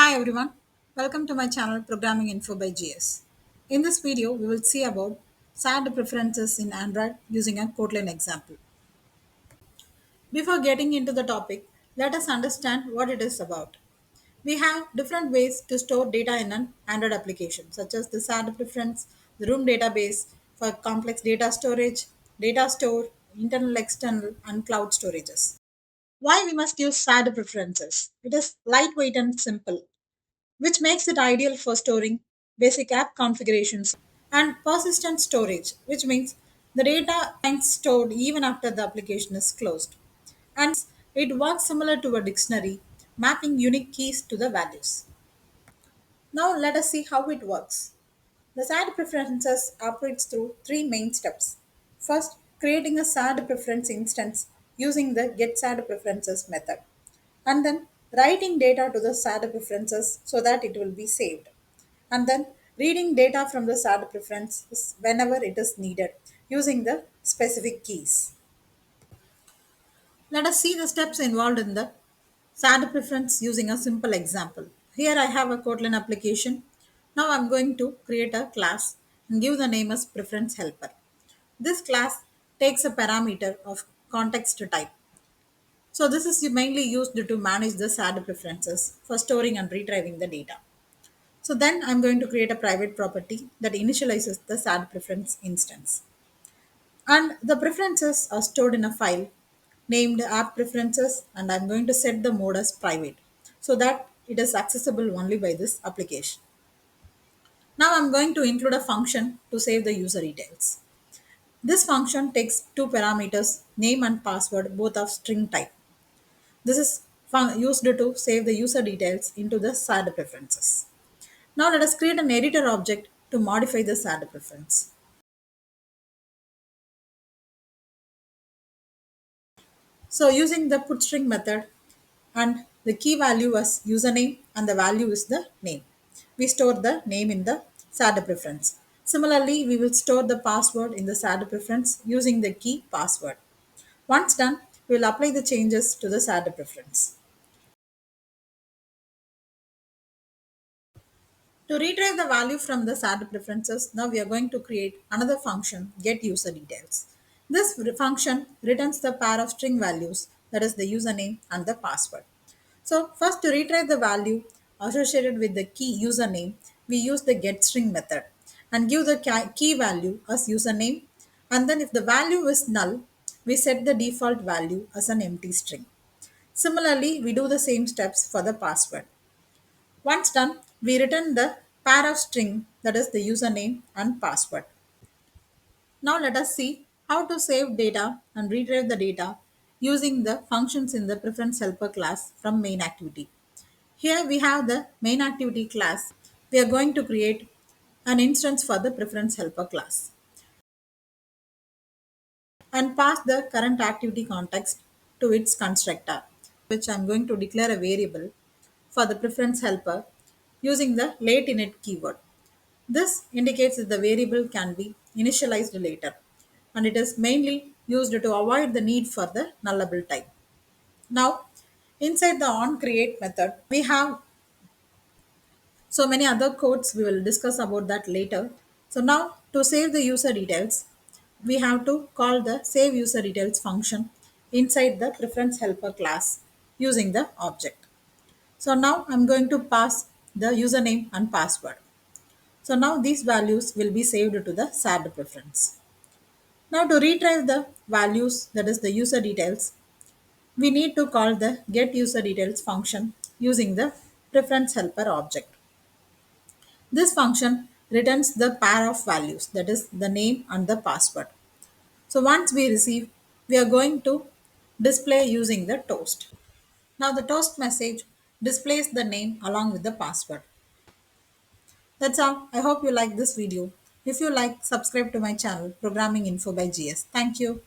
Hi everyone, welcome to my channel Programming Info by GS. In this video, we will see about shared preferences in Android using a Kotlin example. Before getting into the topic, let us understand what it is about. We have different ways to store data in an Android application, such as the shared preference, the room database for complex data storage, data store, internal, external, and cloud storages. Why we must use shared preferences? It is lightweight and simple, which makes it ideal for storing basic app configurations and persistent storage, which means the data is stored even after the application is closed. And it works similar to a dictionary, mapping unique keys to the values. Now let us see how it works. The shared preferences operates through three main steps. First, creating a shared preference instance using the get shared preferences method, and then writing data to the shared preferences so that it will be saved, and then reading data from the shared preferences whenever it is needed using the specific keys. Let us see the steps involved in the shared preference using a simple example. Here I have a Kotlin application. Now I'm going to create a class and give the name as preference helper. This class takes a parameter of context type. So this is mainly used to manage the shared preferences for storing and retrieving the data. So then I'm going to create a private property that initializes the shared preference instance. And the preferences are stored in a file named app preferences, and I'm going to set the mode as private so that it is accessible only by this application. Now I'm going to include a function to save the user details. This function takes two parameters, name and password, both of string type. This is used to save the user details into the shared preferences. Now let us create an editor object to modify the shared preference. So using the putString method and the key value as username and the value is the name. We store the name in the shared preference. Similarly, we will store the password in the shared preference using the key password. Once done, we will apply the changes to the shared preference. To retrieve the value from the shared preferences, now we are going to create another function, get user details. This function returns the pair of string values, that is the username and the password. So first, to retrieve the value associated with the key username, we use the getString method and give the key value as username, and then if the value is null, we set the default value as an empty string. Similarly, we do the same steps for the password. Once done, we return the pair of string, that is the username and password. Now let us see how to save data and retrieve the data using the functions in the preference helper class from main activity. Here we have the main activity class. We are going to create an instance for the preference helper class and pass the current activity context to its constructor, which I'm going to declare a variable for the preference helper using the late init keyword. This indicates that the variable can be initialized later, and it is mainly used to avoid the need for the nullable type. Now, inside the onCreate method, we have so many other codes. We will discuss about that later. So now to save the user details, we have to call the save user details function inside the preference helper class using the object. So now I'm going to pass the username and password. So now these values will be saved to the shared preference. Now to retrieve the values, that is the user details, we need to call the get user details function using the preference helper object. This function returns the pair of values, that is the name and the password. So once we receive, we are going to display using the toast. Now the toast message displays the name along with the password. That's all. I hope you like this video. If you like, subscribe to my channel Programming Info by GS. Thank you.